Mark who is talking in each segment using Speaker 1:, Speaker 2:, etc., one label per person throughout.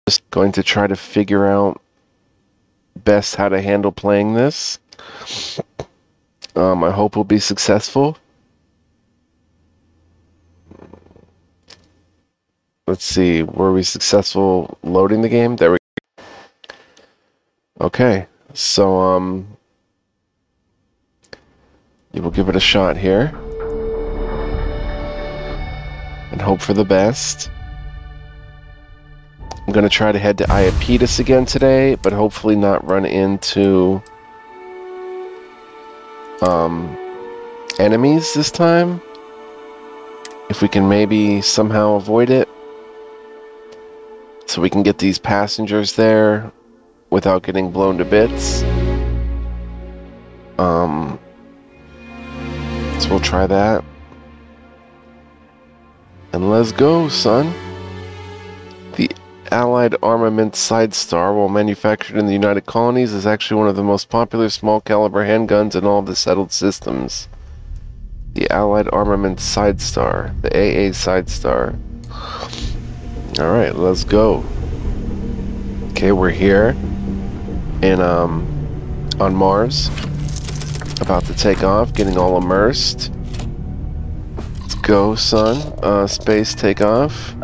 Speaker 1: Just going to try to figure out best how to handle playing this. I hope we'll be successful. Let's see, were we successful loading the game? There we go. Okay, so you will give it a shot here and hope for the best. I'm gonna try to head to Iapetus again today, but hopefully not run into enemies this time. If we can maybe somehow avoid it, so we can get these passengers there without getting blown to bits. So we'll try that. And let's go, son. The Allied Armament Sidestar, while manufactured in the United Colonies, is actually one of the most popular small caliber handguns in all of the settled systems. The Allied Armament Sidestar, the AA Sidestar. Alright, let's go. Okay, we're here in on Mars. About to take off, getting all immersed. Let's go, son. Space takeoff.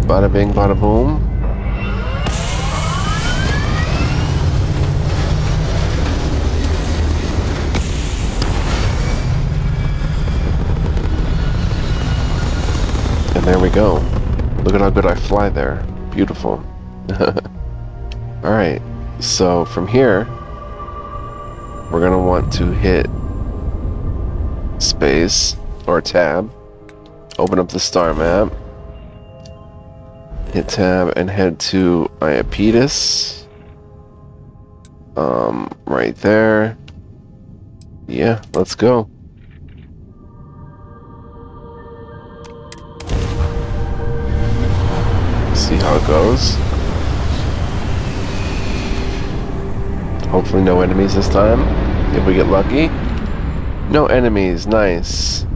Speaker 1: Bada bing, bada boom. And there we go. Look at how good I fly there. Beautiful. Alright, so from here, we're going to want to hit space or tab, open up the star map, hit tab and head to Iapetus. Right there. Yeah, let's go. See how it goes. Hopefully no enemies this time, if we get lucky. No enemies, nice.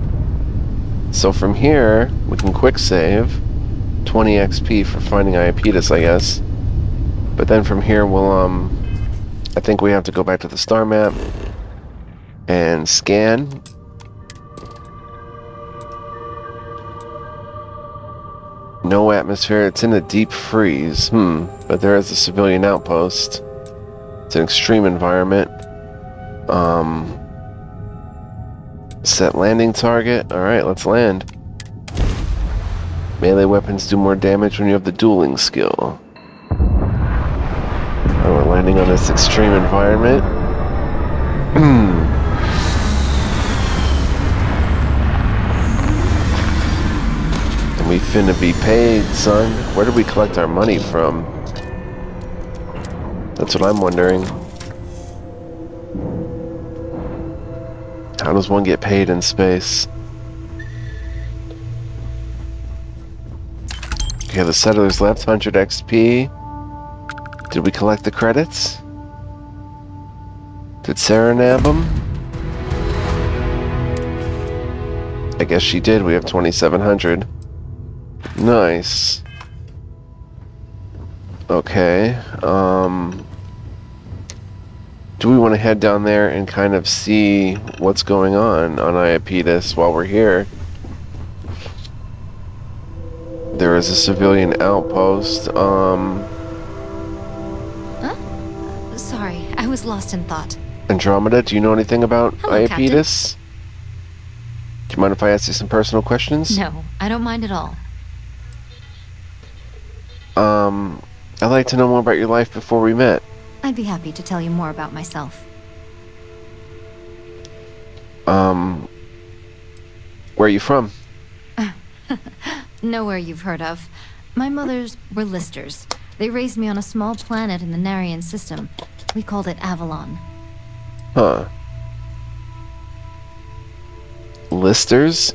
Speaker 1: So from here, we can quick save. 20 XP for finding Iapetus, I guess. But then from here, we'll, I think we have to go back to the star map and scan. No atmosphere, it's in a deep freeze. But there is a civilian outpost. It's an extreme environment. Set landing target. Alright, let's land. Melee weapons do more damage when you have the dueling skill. Oh, we're landing on this extreme environment. And we finna be paid, son. Where did we collect our money from? That's what I'm wondering. How does one get paid in space? Okay, the settlers left, 100 XP. Did we collect the credits? Did Sarah nab them? I guess she did. We have 2,700. Nice. Okay, do we want to head down there and kind of see what's going on Iapetus while we're here? There is a civilian outpost,
Speaker 2: Huh? Sorry, I was lost in thought.
Speaker 1: Andromeda, do you know anything about
Speaker 2: Hello,
Speaker 1: Iapetus? Do you mind if I ask you some personal questions?
Speaker 2: No, I don't mind at all.
Speaker 1: I'd like to know more about your life before we met.
Speaker 2: I'd be happy to tell you more about myself.
Speaker 1: Where are you from?
Speaker 2: Nowhere you've heard of. My mothers were listers. They raised me on a small planet in the Narian system. We called it Avalon.
Speaker 1: Huh. Listers?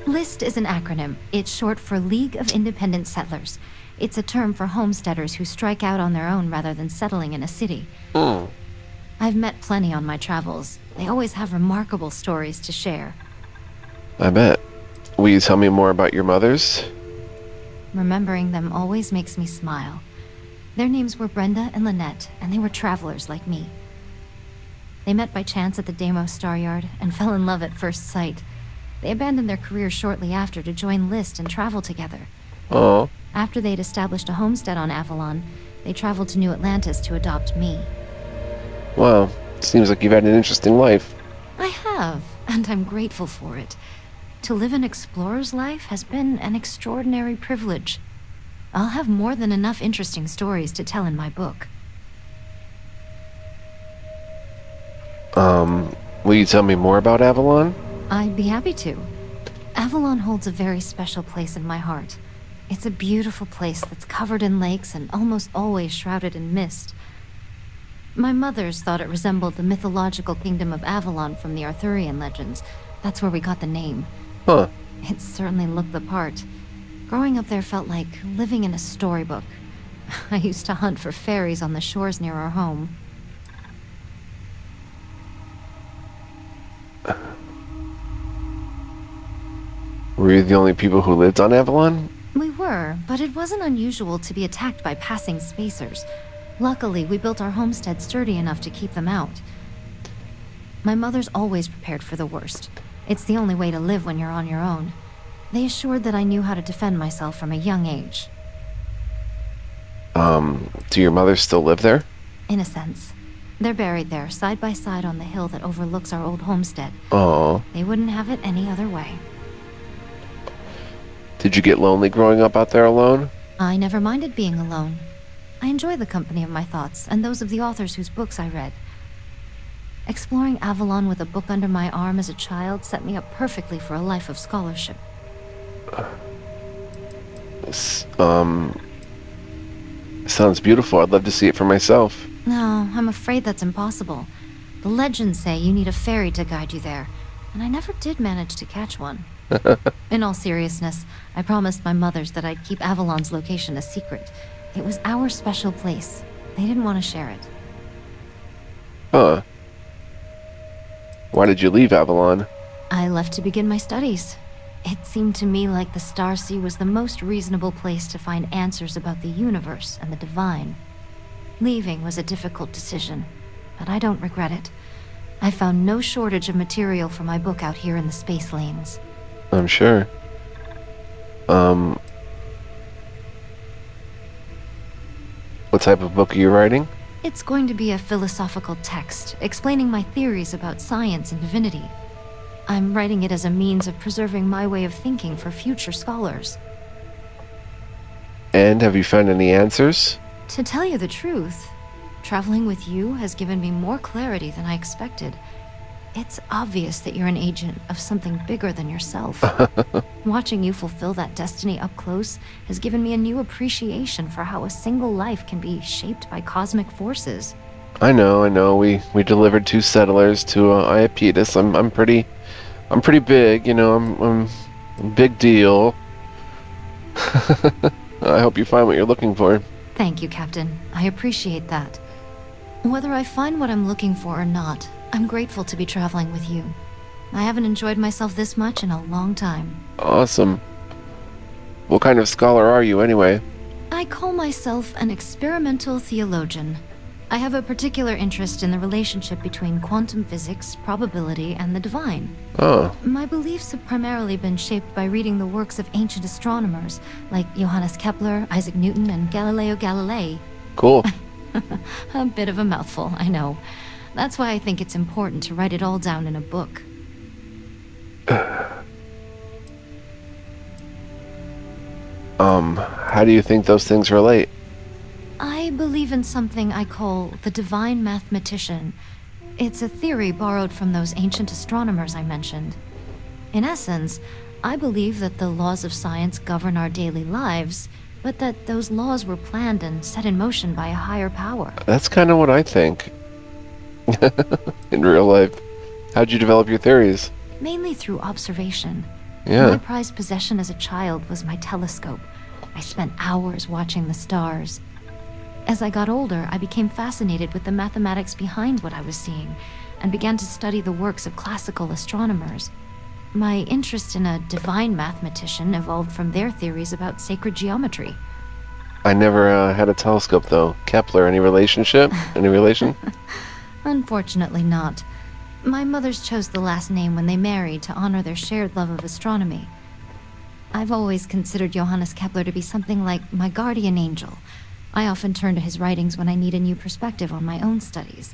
Speaker 2: LIST is an acronym. It's short for League of Independent Settlers. It's a term for homesteaders who strike out on their own rather than settling in a city. I've met plenty on my travels. They always have remarkable stories to share.
Speaker 1: I bet. Will you tell me more about your mothers?
Speaker 2: Remembering them always makes me smile. Their names were Brenda and Lynette, and they were travelers like me. They met by chance at the Deimos Star Yard and fell in love at first sight. They abandoned their careers shortly after to join List and travel together.
Speaker 1: Oh.
Speaker 2: After they'd established a homestead on Avalon, they traveled to New Atlantis to adopt me.
Speaker 1: Wow. Seems like you've had an interesting life.
Speaker 2: I have, and I'm grateful for it. To live an explorer's life has been an extraordinary privilege. I'll have more than enough interesting stories to tell in my book.
Speaker 1: Will you tell me more about Avalon?
Speaker 2: I'd be happy to. Avalon holds a very special place in my heart. It's a beautiful place that's covered in lakes and almost always shrouded in mist. My mothers thought it resembled the mythological kingdom of Avalon from the Arthurian legends. That's where we got the name.
Speaker 1: Huh.
Speaker 2: It certainly looked the part. Growing up there felt like living in a storybook. I used to hunt for fairies on the shores near our home.
Speaker 1: Were you the only people who lived on Avalon?
Speaker 2: We were, but it wasn't unusual to be attacked by passing spacers. Luckily, we built our homestead sturdy enough to keep them out. My mother's always prepared for the worst. It's the only way to live when you're on your own. They assured that I knew how to defend myself from a young age.
Speaker 1: Do your mothers still live there?
Speaker 2: In a sense. They're buried there, side by side on the hill that overlooks our old homestead.
Speaker 1: Oh.
Speaker 2: They wouldn't have it any other way.
Speaker 1: Did you get lonely growing up out there alone?
Speaker 2: I never minded being alone. I enjoy the company of my thoughts and those of the authors whose books I read. Exploring Avalon with a book under my arm as a child set me up perfectly for a life of scholarship.
Speaker 1: Sounds beautiful. I'd love to see it for myself.
Speaker 2: No, I'm afraid that's impossible. The legends say you need a fairy to guide you there, and I never did manage to catch one. In all seriousness, I promised my mothers that I'd keep Avalon's location a secret. It was our special place. They didn't want to share it.
Speaker 1: Huh. Why did you leave Avalon?
Speaker 2: I left to begin my studies. It seemed to me like the Starsea was the most reasonable place to find answers about the universe and the divine. Leaving was a difficult decision, but I don't regret it. I found no shortage of material for my book out here in the space lanes.
Speaker 1: I'm sure. What type of book are you writing?
Speaker 2: It's going to be a philosophical text, explaining my theories about science and divinity. I'm writing it as a means of preserving my way of thinking for future scholars.
Speaker 1: And have you found any answers?
Speaker 2: To tell you the truth, traveling with you has given me more clarity than I expected. It's obvious that you're an agent of something bigger than yourself. Watching you fulfill that destiny up close has given me a new appreciation for how a single life can be shaped by cosmic forces.
Speaker 1: I know. We delivered 2 settlers to Iapetus. I'm pretty big, you know. I'm a big deal. I hope you find what you're looking for.
Speaker 2: Thank you, Captain. I appreciate that. Whether I find what I'm looking for or not, I'm grateful to be traveling with you. I haven't enjoyed myself this much in a long time.
Speaker 1: Awesome. What kind of scholar are you, anyway?
Speaker 2: I call myself an experimental theologian. I have a particular interest in the relationship between quantum physics, probability, and the divine.
Speaker 1: Oh.
Speaker 2: My beliefs have primarily been shaped by reading the works of ancient astronomers, like Johannes Kepler, Isaac Newton, and Galileo Galilei.
Speaker 1: Cool.
Speaker 2: A bit of a mouthful, I know. That's why I think it's important to write it all down in a book.
Speaker 1: How do you think those things relate?
Speaker 2: I believe in something I call the divine mathematician. It's a theory borrowed from those ancient astronomers I mentioned. In essence, I believe that the laws of science govern our daily lives, but that those laws were planned and set in motion by a higher power.
Speaker 1: That's kind of what I think. In real life. How'd you develop your theories?
Speaker 2: Mainly through observation.
Speaker 1: Yeah.
Speaker 2: My prized possession as a child was my telescope. I spent hours watching the stars. As I got older, I became fascinated with the mathematics behind what I was seeing, and began to study the works of classical astronomers. My interest in a divine mathematician evolved from their theories about sacred geometry.
Speaker 1: I never had a telescope, though. Kepler, any relationship? Any relation?
Speaker 2: Unfortunately not. My mothers chose the last name when they married to honor their shared love of astronomy. I've always considered Johannes Kepler to be something like my guardian angel. I often turn to his writings when I need a new perspective on my own studies.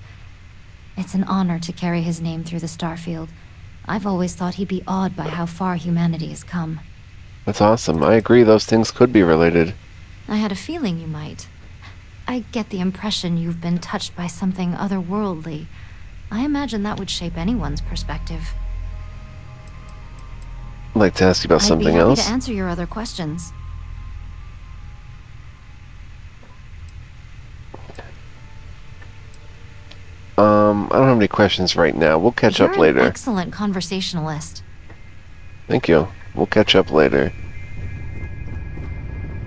Speaker 2: It's an honor to carry his name through the Starfield. I've always thought he'd be awed by how far humanity has come.
Speaker 1: That's awesome. I agree those things could be related.
Speaker 2: I had a feeling you might. I get the impression you've been touched by something otherworldly. I imagine that would shape anyone's perspective.
Speaker 1: I'd like to ask you about something
Speaker 2: I'd be happy
Speaker 1: else.
Speaker 2: to answer your other questions.
Speaker 1: I don't have any questions right now. We'll catch up
Speaker 2: You're
Speaker 1: later.
Speaker 2: an excellent conversationalist.
Speaker 1: Thank you. We'll catch up later.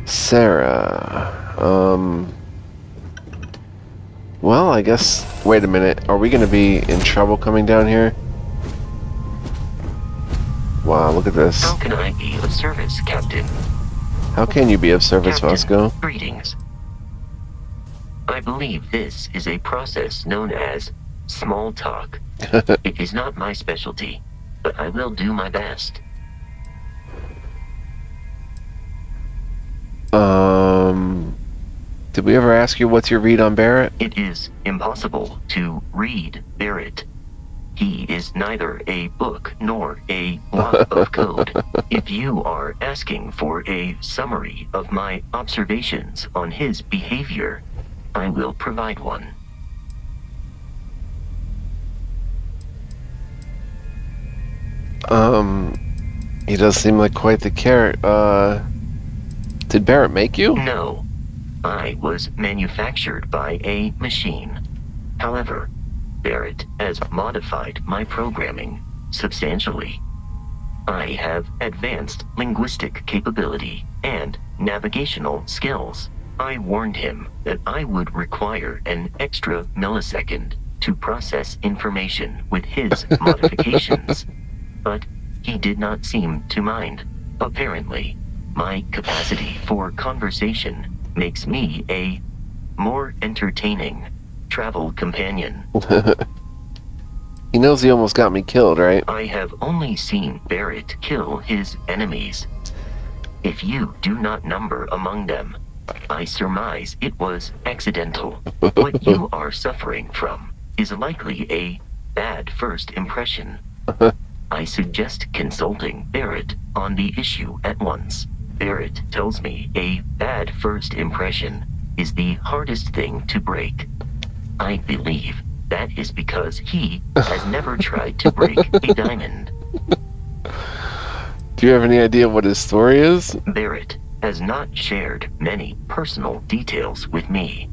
Speaker 1: Sarah. Well, I guess... Wait a minute. Are we going to be in trouble coming down here? Wow, look at this.
Speaker 3: How can I be of service, Captain?
Speaker 1: How can you be of service,
Speaker 3: Captain,
Speaker 1: Vasco?
Speaker 3: greetings. I believe this is a process known as small talk. It is not my specialty, but I will do my best.
Speaker 1: Did we ever ask you what's your read on Barrett?
Speaker 3: It is impossible to read Barrett. He is neither a book nor a block of code. If you are asking for a summary of my observations on his behavior, I will provide one.
Speaker 1: He does seem like quite the carrot. Did Barrett make you?
Speaker 3: No, I was manufactured by a machine. However, Barrett has modified my programming substantially. I have advanced linguistic capability and navigational skills. I warned him that I would require an extra millisecond to process information with his modifications, but he did not seem to mind. Apparently, my capacity for conversation makes me a more entertaining travel companion.
Speaker 1: He knows he almost got me killed, right?
Speaker 3: I have only seen Barrett kill his enemies. If you do not number among them, I surmise it was accidental. What you are suffering from is likely a bad first impression. I suggest consulting Barrett on the issue at once. Barrett tells me a bad first impression is the hardest thing to break. I believe that is because he has never tried to break a diamond.
Speaker 1: Do you have any idea what his story is?
Speaker 3: Barrett has not shared many personal details with me.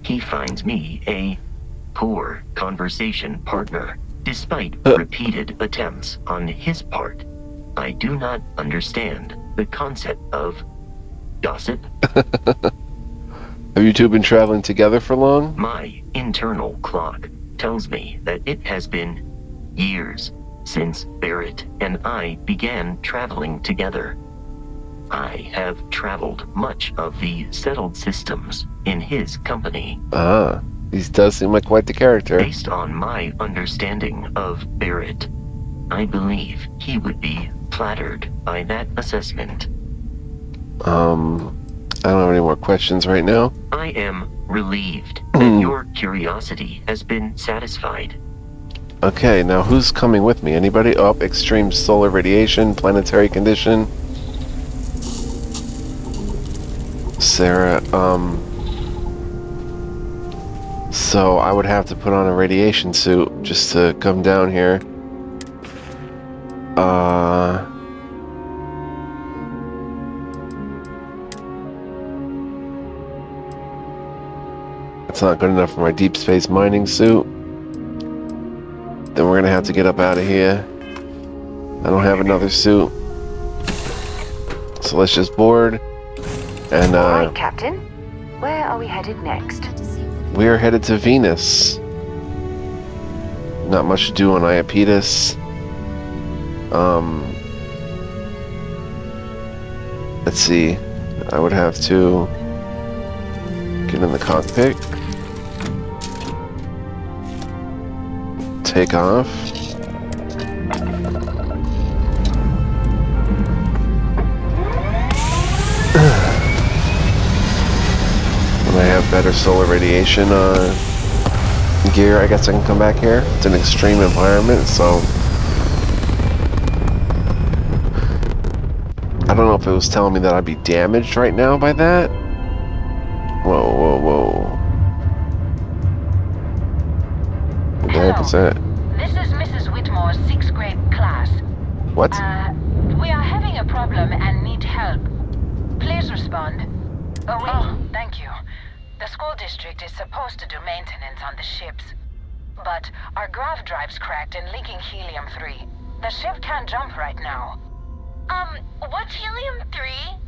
Speaker 3: He finds me a poor conversation partner, despite repeated attempts on his part. I do not understand the concept of gossip.
Speaker 1: Have you two been traveling together for long?
Speaker 3: My internal clock tells me that it has been years since Barrett and I began traveling together. I have traveled much of the settled systems in his company.
Speaker 1: Ah, he does seem like quite the character.
Speaker 3: Based on my understanding of Barrett, I believe he would be flattered by that assessment.
Speaker 1: I don't have any more questions right now.
Speaker 3: I am relieved that your curiosity has been satisfied.
Speaker 1: Okay, now who's coming with me? Anybody? Oh, extreme solar radiation, planetary condition. Sarah, so I would have to put on a radiation suit just to come down here. That's not good enough for my deep space mining suit. Then we're gonna have to get up out of here. I don't have another suit. So let's just board. And
Speaker 4: Alright, Captain. Where are we headed next?
Speaker 1: we are headed to Venus. Not much to do on Iapetus. Let's see. I would have to get in the cockpit. Take off. When I have better solar radiation gear, I guess I can come back here. It's an extreme environment, so I don't know if it was telling me that I'd be damaged right now by that. Whoa, whoa, whoa. What the heck is that?
Speaker 5: This is Mrs. Whitmore's 6th grade class.
Speaker 1: What?
Speaker 5: We are having a problem and need help. Please respond. Oh, thank you. The school district is supposed to do maintenance on the ships. But our grav drive's cracked and leaking helium-3. The ship can't jump right now. What's helium-3?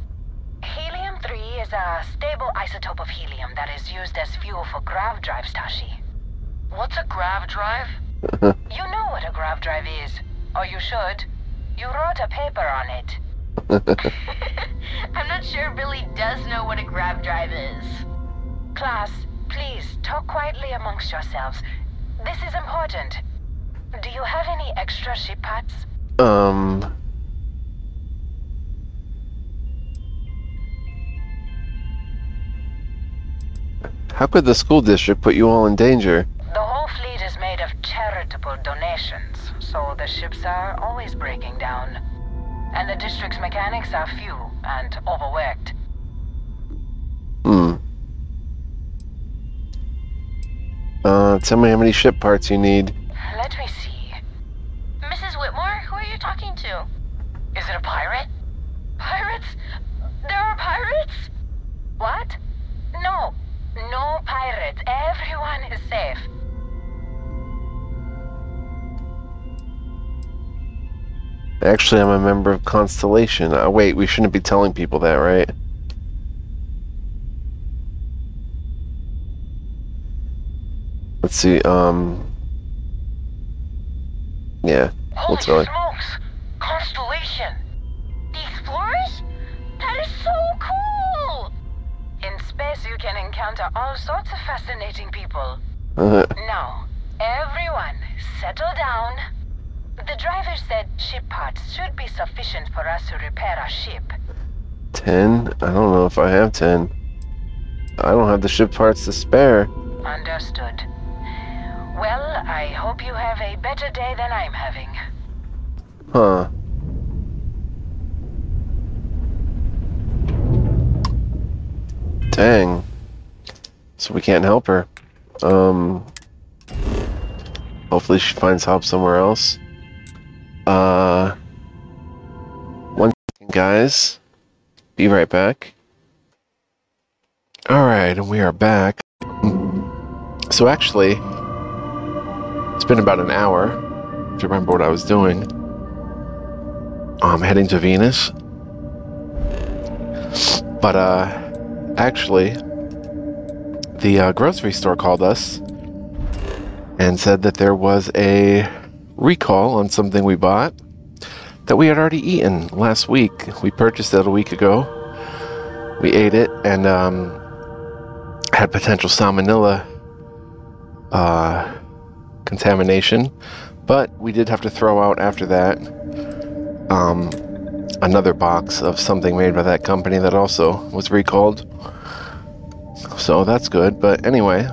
Speaker 5: Helium-3 is a stable isotope of helium that is used as fuel for grav drives, Tashi. What's a grav drive? You know what a grav drive is. Or you should. You wrote a paper on it. I'm not sure Billy does know what a grav drive is. Class, please talk quietly amongst yourselves. This is important. Do you have any extra ship parts?
Speaker 1: How could the school district put you all in danger?
Speaker 5: The whole fleet is made of charitable donations, so the ships are always breaking down. And the district's mechanics are few and overworked.
Speaker 1: Tell me how many ship parts you need.
Speaker 5: Let me see. Mrs. Whitmore, who are you talking to? Is it a pirate? Pirates? There are pirates? What? No. No pirates. Everyone is safe.
Speaker 1: Actually, I'm a member of Constellation. Wait, we shouldn't be telling people that, right? Let's see, yeah,
Speaker 5: Holy
Speaker 1: let's go.
Speaker 5: smokes! Constellation! The Explorers? That is so cool! In space you can encounter all sorts of fascinating people. Now, everyone, settle down. The driver said ship parts should be sufficient for us to repair our ship.
Speaker 1: 10? I don't know if I have 10. I don't have the ship parts to spare.
Speaker 5: Understood. Well, I hope you have a better day than I'm having.
Speaker 1: Huh. Dang. So we can't help her. Hopefully she finds help somewhere else. One second, guys. Be right back. Alright, and we are back. So actually, it's been about an hour, if you remember what I was doing. I'm heading to Venus. But, actually, the grocery store called us and said that there was a recall on something we bought that we had already eaten last week. We purchased it a week ago. We ate it and had potential salmonella contamination, but we did have to throw out after that another box of something made by that company that also was recalled. So that's good. But anyway,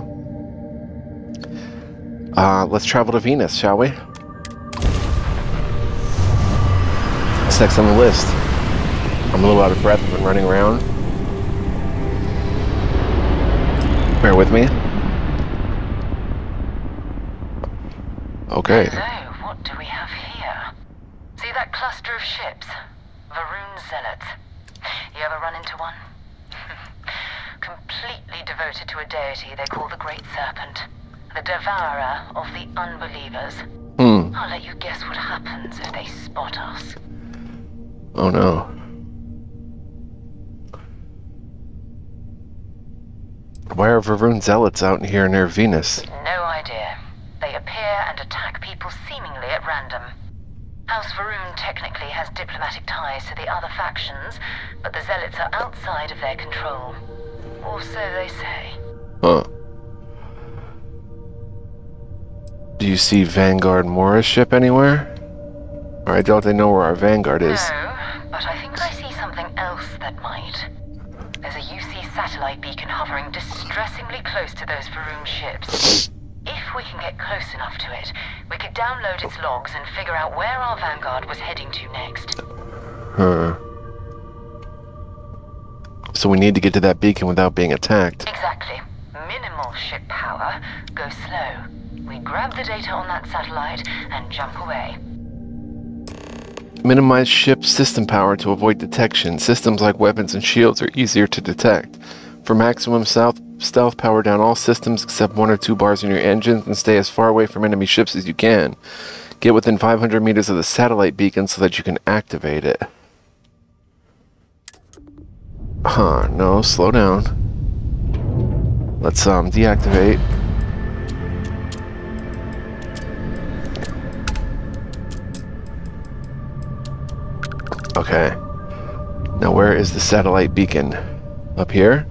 Speaker 1: let's travel to Venus, shall we? What's next on the list? I'm a little out of breath. I've been running around. Bear with me. Okay.
Speaker 5: Hello, what do we have here? See that cluster of ships? Varun Zealots. You ever run into one? Completely devoted to a deity they call the Great Serpent. The devourer of the unbelievers. I'll let you guess what happens if they spot us.
Speaker 1: Oh no. Why are Varun Zealots out here near Venus?
Speaker 5: No idea. They appear and attack people seemingly at random. House Faroon technically has diplomatic ties to the other factions, but the Zealots are outside of their control. Or so they say.
Speaker 1: Huh. Do you see Vanguard Morris ship anywhere? Or I doubt they know where our Vanguard is.
Speaker 5: No, but I think I see something else that might. There's a UC satellite beacon hovering distressingly close to those Faroon ships. If we can get close enough to it, we could download its logs and figure out where our Vanguard was heading to next.
Speaker 1: Huh. So we need to get to that beacon without being attacked.
Speaker 5: Exactly. Minimal ship power. Go slow. We grab the data on that satellite and jump away.
Speaker 1: Minimize ship system power to avoid detection. Systems like weapons and shields are easier to detect. For maximum stealth, power down all systems except 1 or 2 bars in your engines and stay as far away from enemy ships as you can. Get within 500 meters of the satellite beacon so that you can activate it. Huh, no, slow down. Let's deactivate. Okay. Now where is the satellite beacon? Up here?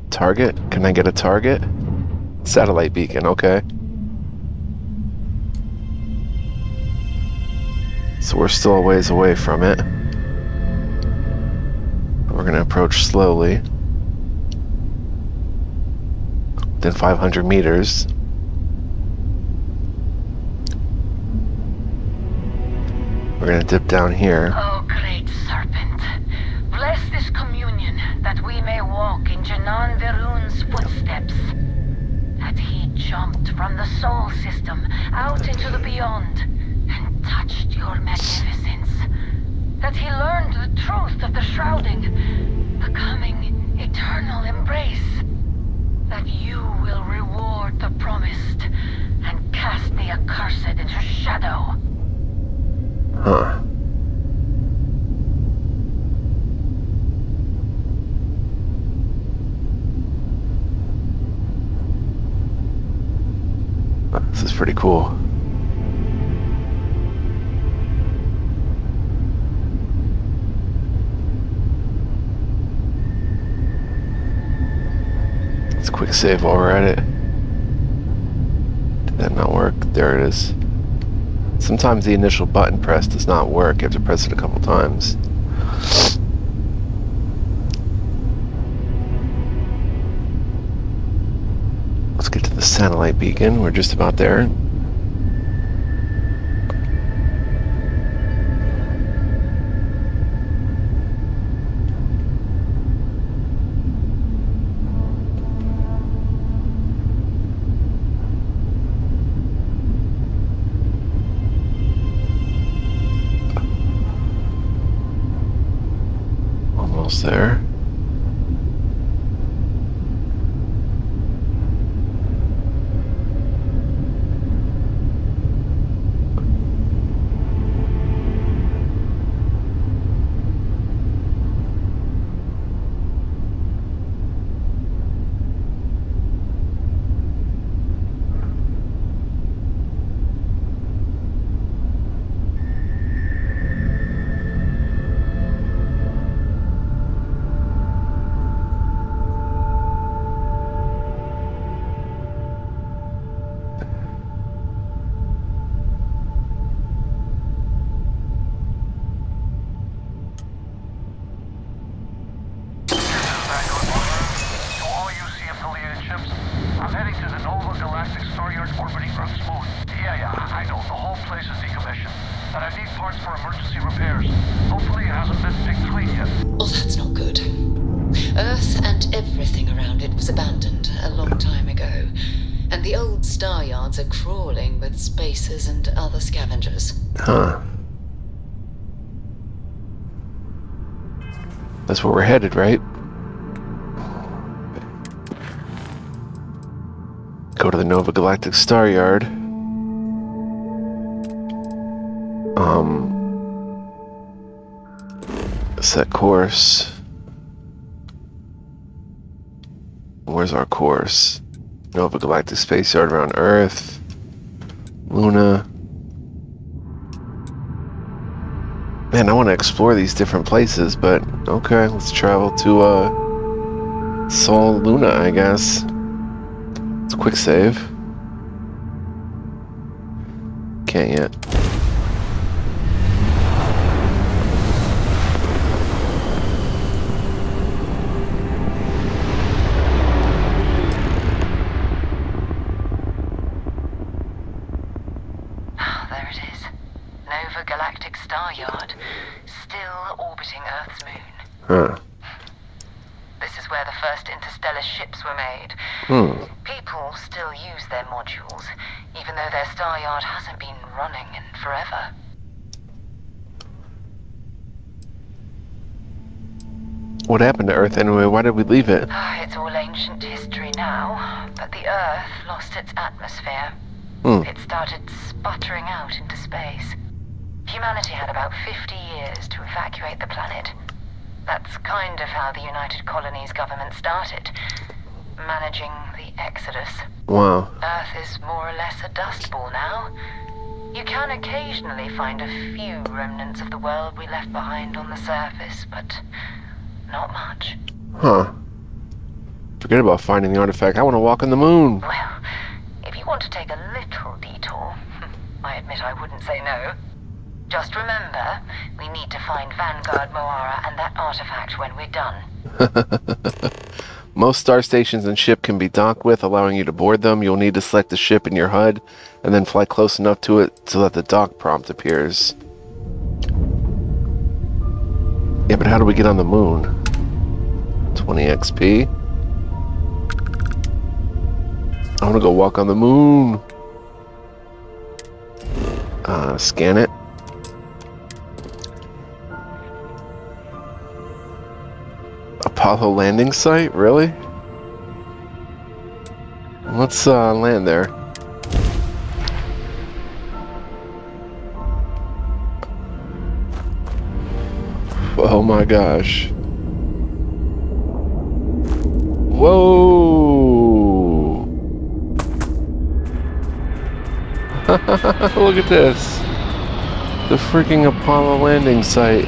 Speaker 1: Target? Can I get a target? Satellite beacon, okay. So we're still a ways away from it. We're gonna approach slowly. Within 500 meters. We're gonna dip down here.
Speaker 5: Oh, great serpent. Bless this communion that we may walk in Janan Veroon's footsteps. That he jumped from the soul system out into the beyond and touched your magnificence. That he learned the truth of the shrouding, the coming eternal embrace. That you will reward the promised and cast the accursed into shadow.
Speaker 1: Huh. This is pretty cool. Let's quick save while we're at it. Did that not work? There it is. Sometimes the initial button press does not work. You have to press it a couple times. Let's get to the satellite beacon. We're just about there. Almost there.
Speaker 6: I'm heading to the Nova Galactic Star-Yard orbiting Earth's moon. Yeah, I know. The whole place is decommissioned. And I need parts for emergency repairs. Hopefully it hasn't been picked clean yet.
Speaker 7: Oh, that's not good. Earth and everything around it was abandoned a long time ago. And the old star yards are crawling with spacers and other scavengers.
Speaker 1: Huh. That's where we're headed, right? Go to the Nova Galactic Star Yard. Set course. Where's our course? Nova Galactic Space Yard around Earth. Luna. Man, I want to explore these different places, but okay, let's travel to Sol Luna, I guess. It's a quick save. Can't yet.
Speaker 5: There it is. Nova Galactic Star Yard. Still orbiting Earth's moon.
Speaker 1: Huh.
Speaker 5: This is where the first interstellar ships were made. People still use their modules, even though their star yard hasn't been running in forever.
Speaker 1: What happened to Earth anyway? Why did we leave it?
Speaker 5: It's all ancient history now, but the Earth lost its atmosphere. It started sputtering out into space. Humanity had about 50 years to evacuate the planet. That's kind of how the United Colonies government started, managing the exodus.
Speaker 1: Wow.
Speaker 5: Earth is more or less a dust ball now. You can occasionally find a few remnants of the world we left behind on the surface, but not much.
Speaker 1: Huh. Forget about finding the artifact. I want to walk on the moon.
Speaker 5: Well, if you want to take a little detour, I admit I wouldn't say no. Just remember, we need to find Vanguard Moara and that artifact when we're done.
Speaker 1: Most star stations and ship can be docked with, allowing you to board them. You'll need to select the ship in your HUD and then fly close enough to it so that the dock prompt appears. Yeah, but how do we get on the moon? 20 XP. I want to go walk on the moon. Scan it. Apollo landing site? Really? Let's land there. Oh my gosh. Whoa! Look at this. The freaking Apollo landing site.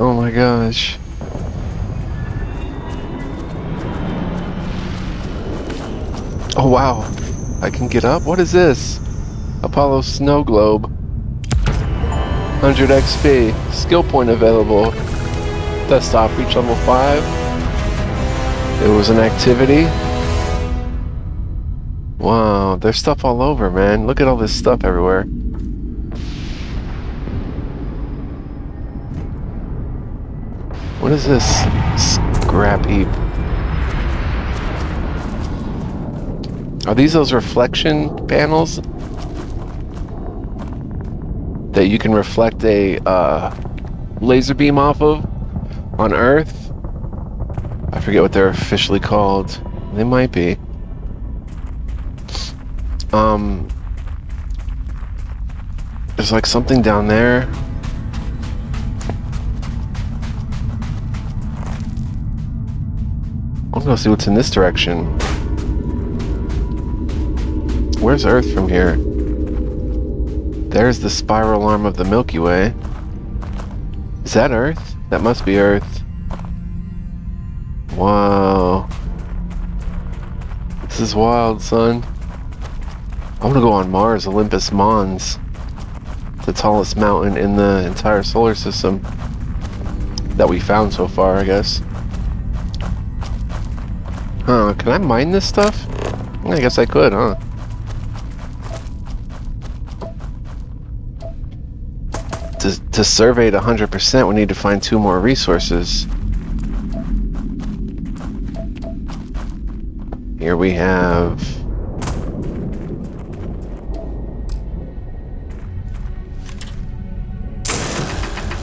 Speaker 1: Oh my gosh. Oh wow. I can get up? What is this? Apollo snow globe. 100 XP. Skill point available. Desktop reach level 5. It was an activity. Wow, there's stuff all over, man. Look at all this stuff everywhere. What is this scrap heap? Are these those reflection panels that you can reflect a laser beam off of on Earth? I forget what they're officially called. They might be. There's like something down there. I'm gonna see what's in this direction. Where's Earth from here? There's the spiral arm of the Milky Way. Is that Earth? That must be Earth. Wow. This is wild, son. I want to go on Mars, Olympus Mons. The tallest mountain in the entire solar system. That we found so far, I guess. Huh, can I mine this stuff? I guess I could, huh? To survey it 100%, we need to find 2 more resources. Here we have...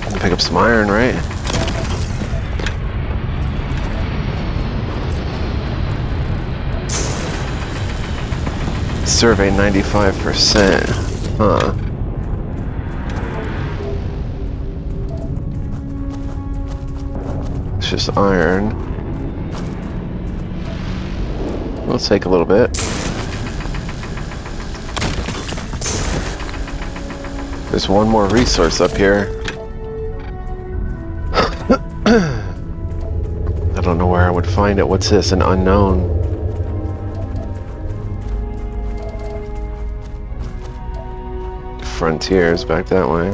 Speaker 1: I can pick up some iron, right? Survey 95%. Huh. It's just iron. We'll take a little bit. There's one more resource up here. I don't know where I would find it. What's this? An unknown. Frontiers back that way.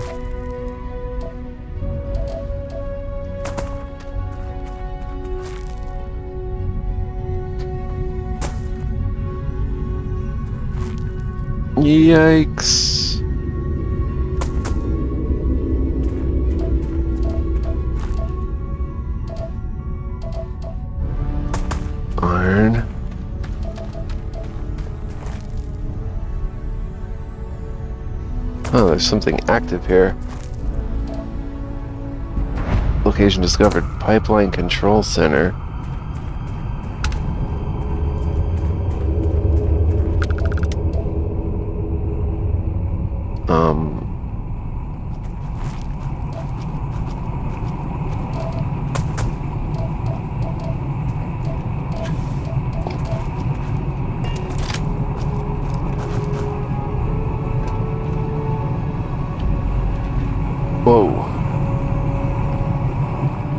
Speaker 1: Yikes. Iron. Oh, there's something active here. Location discovered. Pipeline Control Center. Whoa.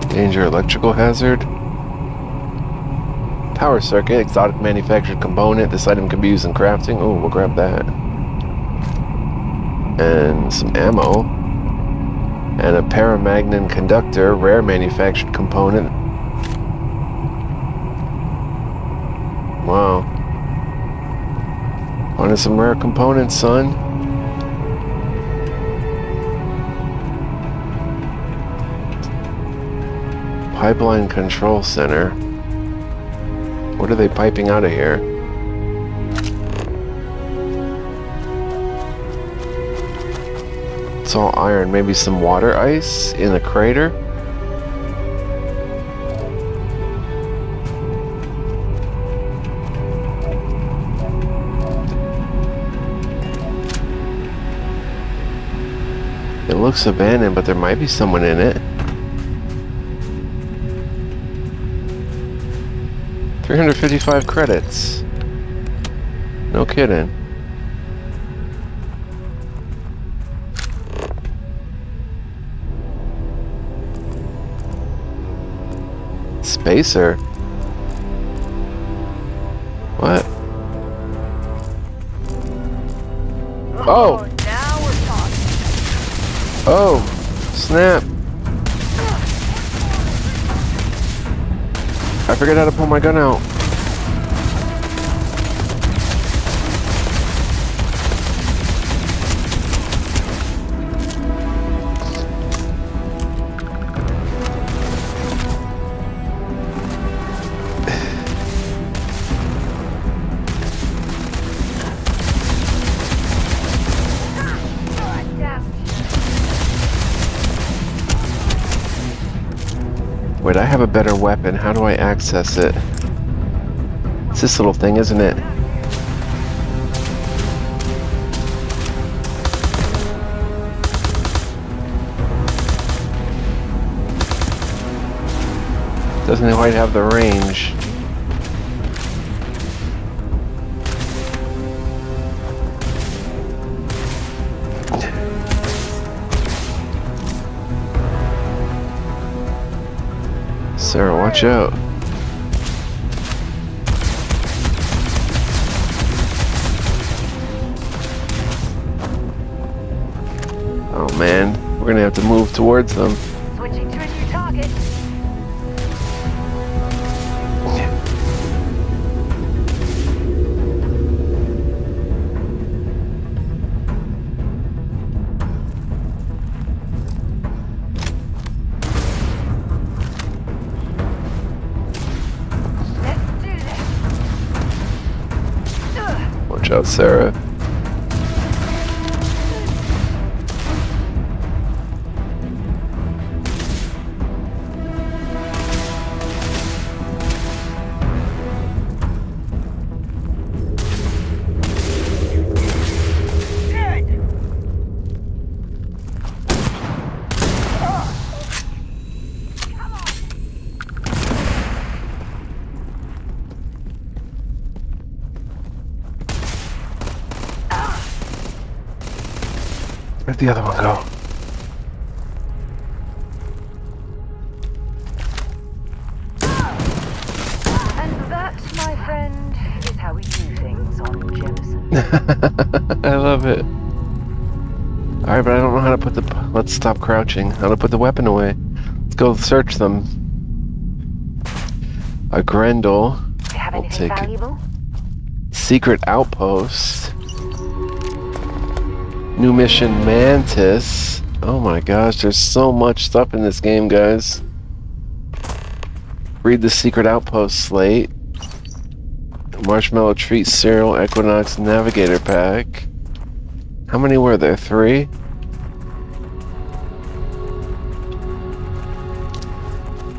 Speaker 1: Danger electrical hazard. Power circuit, exotic manufactured component. This item can be used in crafting. Oh, we'll grab that. And some ammo. And a paramagnon conductor, rare manufactured component. Wow. Finding some rare components, son. Pipeline Control Center. What are they piping out of here? It's all iron. Maybe some water ice in a crater? It looks abandoned, but there might be someone in it. 355 credits. No kidding. Spacer? What? Oh!
Speaker 4: Now we're talking.
Speaker 1: Oh! Snap! I figured out how to pull my gun out. Wait, I have a better weapon. How do I access it? It's this little thing, isn't it? Doesn't quite have the range. Sarah, watch out. Oh man, we're gonna have to move towards them.
Speaker 4: Switching to a new target.
Speaker 1: Watch out, Sarah. Where'd the other one go?
Speaker 4: And that, my friend, is how we do things on Jemison.
Speaker 1: I love it. Alright, but I don't know how to put the... Let's stop crouching. How to put the weapon away. Let's go search them. A Grendel.
Speaker 4: Do you have
Speaker 1: We'll
Speaker 4: anything
Speaker 1: take it.
Speaker 4: valuable?
Speaker 1: Secret Outpost. New mission Mantis. Oh my gosh, there's so much stuff in this game, guys. Read the Secret Outpost slate. Marshmallow Treat Cereal Equinox Navigator Pack. How many were there? 3?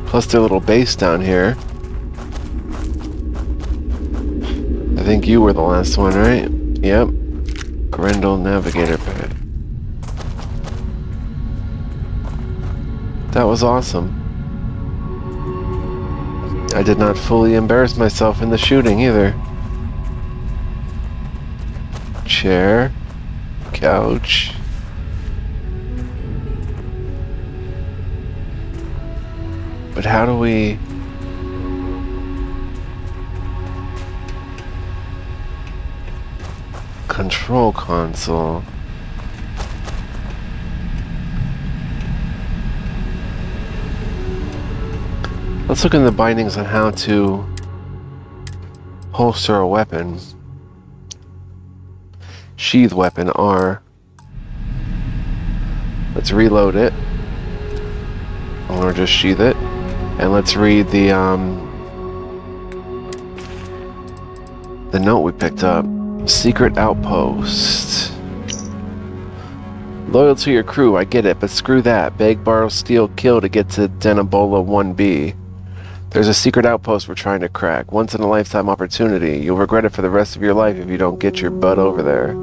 Speaker 1: Plus their little base down here. I think you were the last one, right? Yep. Grendel Navigator Pack. That was awesome. I did not fully embarrass myself in the shooting either. Chair. Couch. But how do we... Control console. Let's look in the bindings on how to holster a weapon. Sheath weapon R. Let's reload it. Or just sheath it. And let's read the note we picked up. Secret Outpost. Loyal to your crew, I get it, but screw that. Beg, borrow, steal, kill to get to Denabola 1B. There's a secret outpost we're trying to crack. Once in a lifetime opportunity. You'll regret it for the rest of your life if you don't get your butt over there.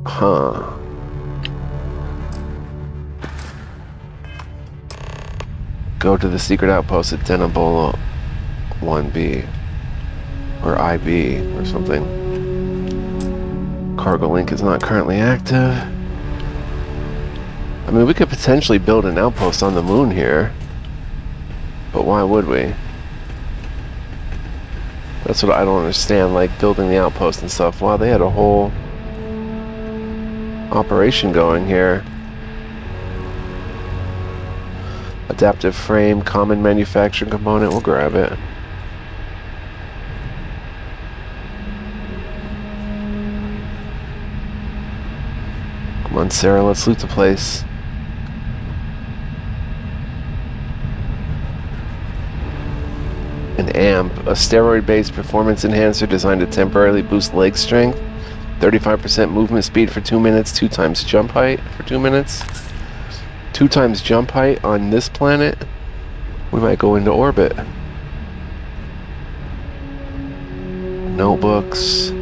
Speaker 1: Huh. Go to the secret outpost at Denabola 1B. Or IB or something. Cargo link is not currently active. I mean, we could potentially build an outpost on the moon here. But why would we? That's what I don't understand, like building the outpost and stuff. Wow, they had a whole operation going here. Adaptive frame, common manufacturing component, we'll grab it. Come on, Sarah, let's loot the place. An AMP, a steroid-based performance enhancer designed to temporarily boost leg strength, 35% movement speed for 2 minutes, 2 times jump height for 2 minutes. 2 times jump height on this planet, we might go into orbit. Notebooks.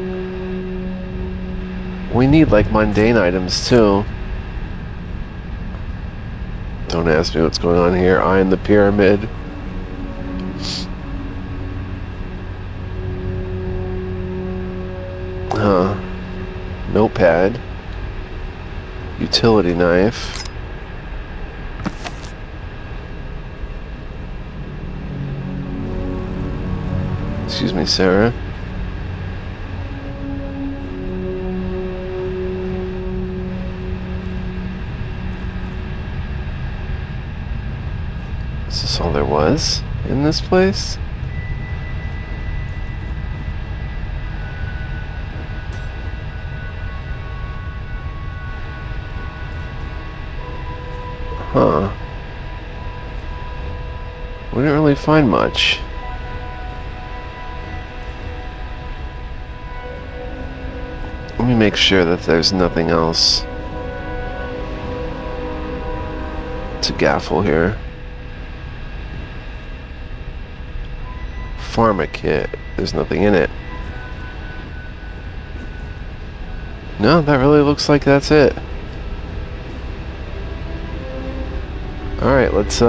Speaker 1: We need like mundane items too. Don't ask me what's going on here. Eye in the pyramid. Notepad. Utility knife. Excuse me, Sarah. Is this all there was in this place? Huh. We didn't really find much. Let me make sure that there's nothing else to gaffle here. Pharma kit. There's nothing in it. No, that really looks like that's it. Alright, let's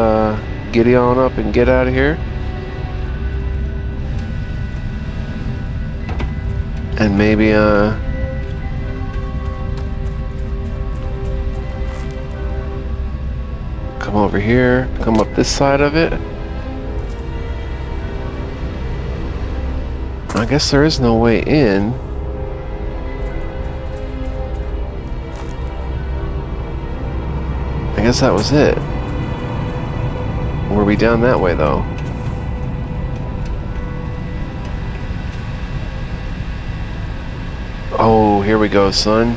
Speaker 1: giddy on up and get out of here. And maybe Come over here. Come up this side of it. I guess there is no way in. I guess that was it. Were we down that way though? Oh, here we go, son.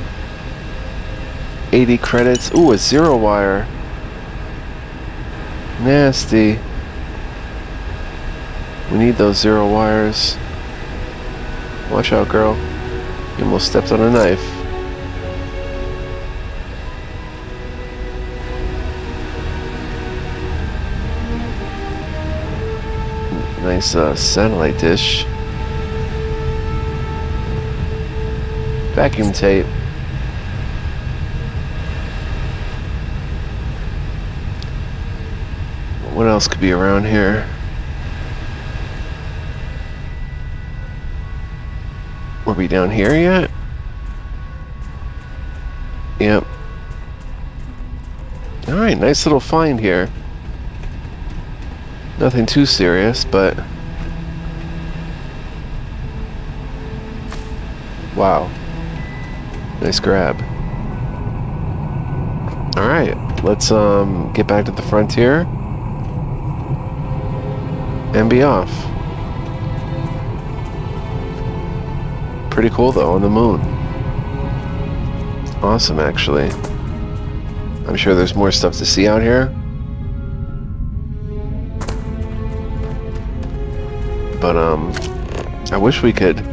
Speaker 1: 80 credits. Ooh, a zero wire. Nasty. We need those zero wires. Watch out, girl. You almost stepped on a knife. Nice satellite dish. Vacuum tape. What else could be around here? Were we down here yet? Yep. Alright, nice little find here. Nothing too serious, but... wow. Nice grab. Alright, let's get back to the frontier and be off. Pretty cool though, on the moon. Awesome, actually. I'm sure there's more stuff to see out here. But I wish we could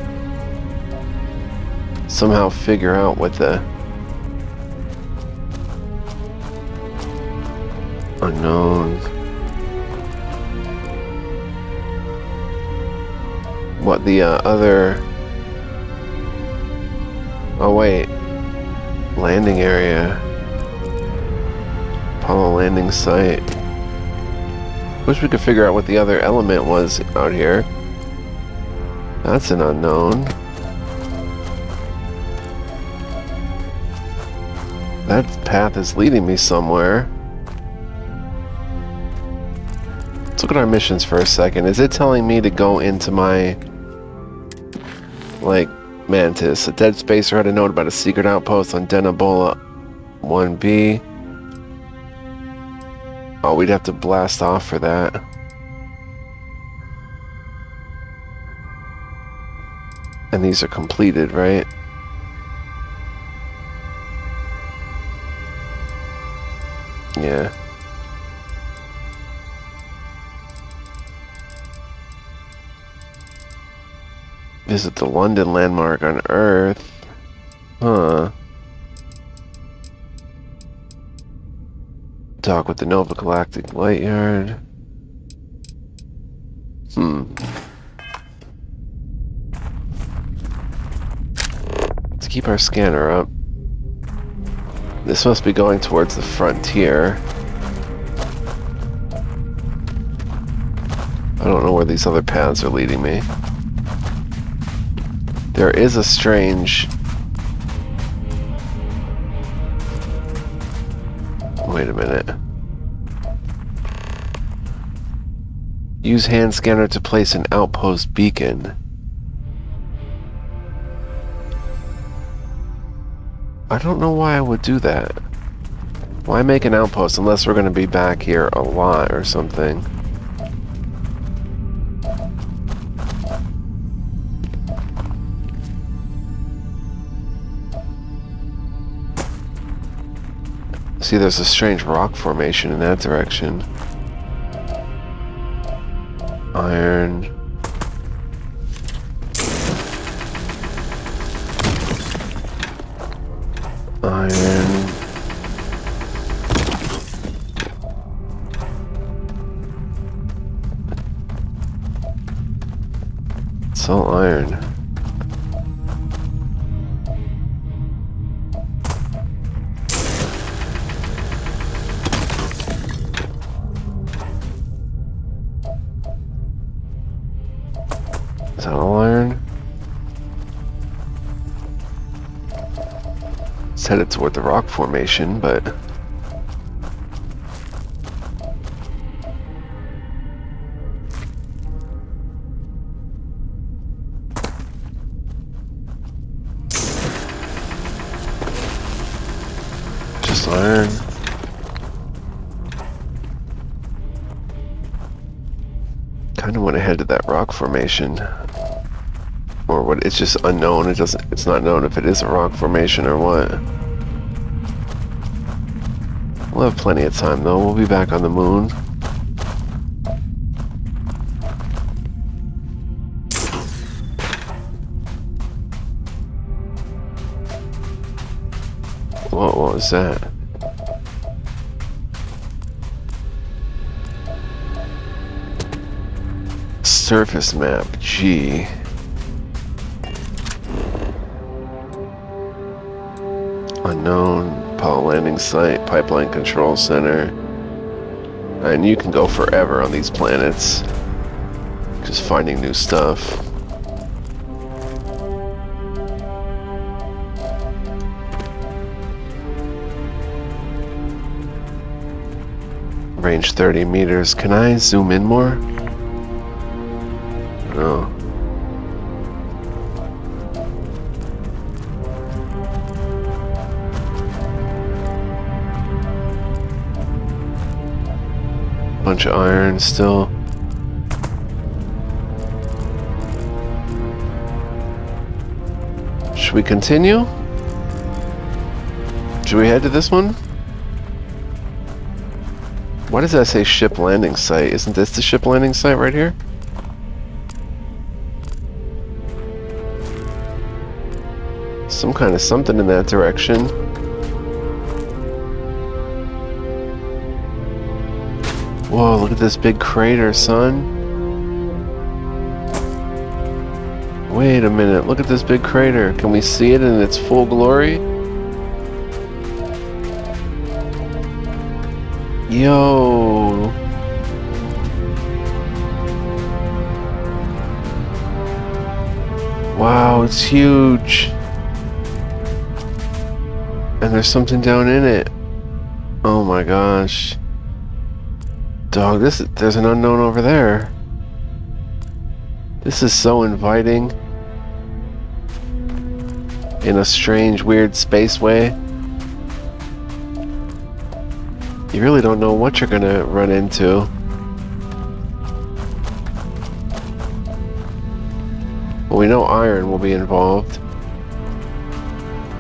Speaker 1: somehow figure out what the unknown, what the other, oh wait, landing area, Apollo landing site. Wish we could figure out what the other element was out here. That's an unknown. That path is leading me somewhere. Let's look at our missions for a second. Is it telling me to go into my, like, Mantis? A dead spacer had a note about a secret outpost on Denabola 1B. Oh, we'd have to blast off for that. And these are completed, right? Yeah. Visit the London landmark on Earth. Huh. Talk with the Nova Galactic Light Yard. Let's keep our scanner up. This must be going towards the frontier. I don't know where these other paths are leading me. There is a strange... wait a minute. Use hand scanner to place an outpost beacon. I don't know why I would do that. Why make an outpost unless we're going to be back here a lot or something? See, there's a strange rock formation in that direction. Iron. Iron. It's all iron. Is that all iron? It's headed toward the rock formation, but Loose iron. Kind of want to head to that rock formation. Or what, it's just unknown. It's not known if it is a rock formation or what. We'll have plenty of time though. We'll be back on the moon. What was that? Surface map, G. Unknown, Apollo landing site, pipeline control center. And you can go forever on these planets. Just finding new stuff. Range 30 meters. Can I zoom in more? No. Bunch of iron still. Should we continue? Should we head to this one? Why does that say ship landing site? Isn't this the ship landing site right here? Some kind of something in that direction. Whoa, look at this big crater, son. Wait a minute, look at this big crater. Can we see it in its full glory? Yo. Wow, it's huge. And there's something down in it. Oh my gosh. Dog, there's an unknown over there. This is so inviting. In a strange, weird space way. You really don't know what you're gonna run into. Well, we know iron will be involved.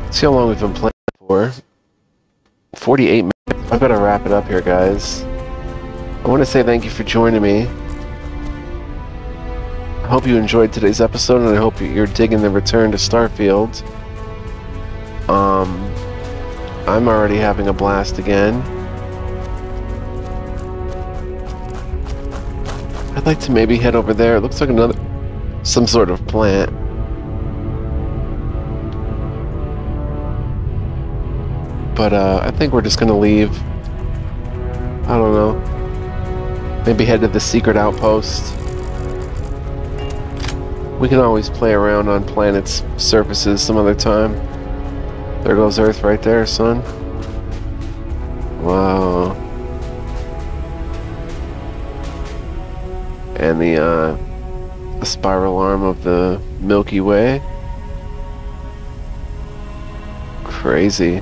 Speaker 1: Let's see how long we've been playing for. 48 minutes. I've got to wrap it up here, guys. I want to say thank you for joining me. I hope you enjoyed today's episode, and I hope you're digging the return to Starfield. I'm already having a blast again. I'd like to maybe head over there. It looks like some sort of plant. But I think we're just gonna leave. I don't know. Maybe head to the secret outpost. We can always play around on planets' surfaces some other time. There goes Earth right there, son. Wow. And the spiral arm of the Milky Way. Crazy.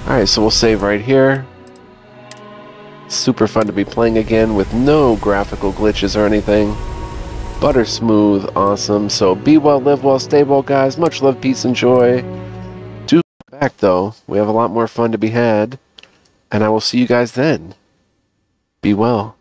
Speaker 1: Alright, so we'll save right here. Super fun to be playing again with no graphical glitches or anything. Butter smooth, awesome. So be well, live well, stay well, guys. Much love, peace, and joy. Do come back, though. We have a lot more fun to be had. And I will see you guys then. Be well.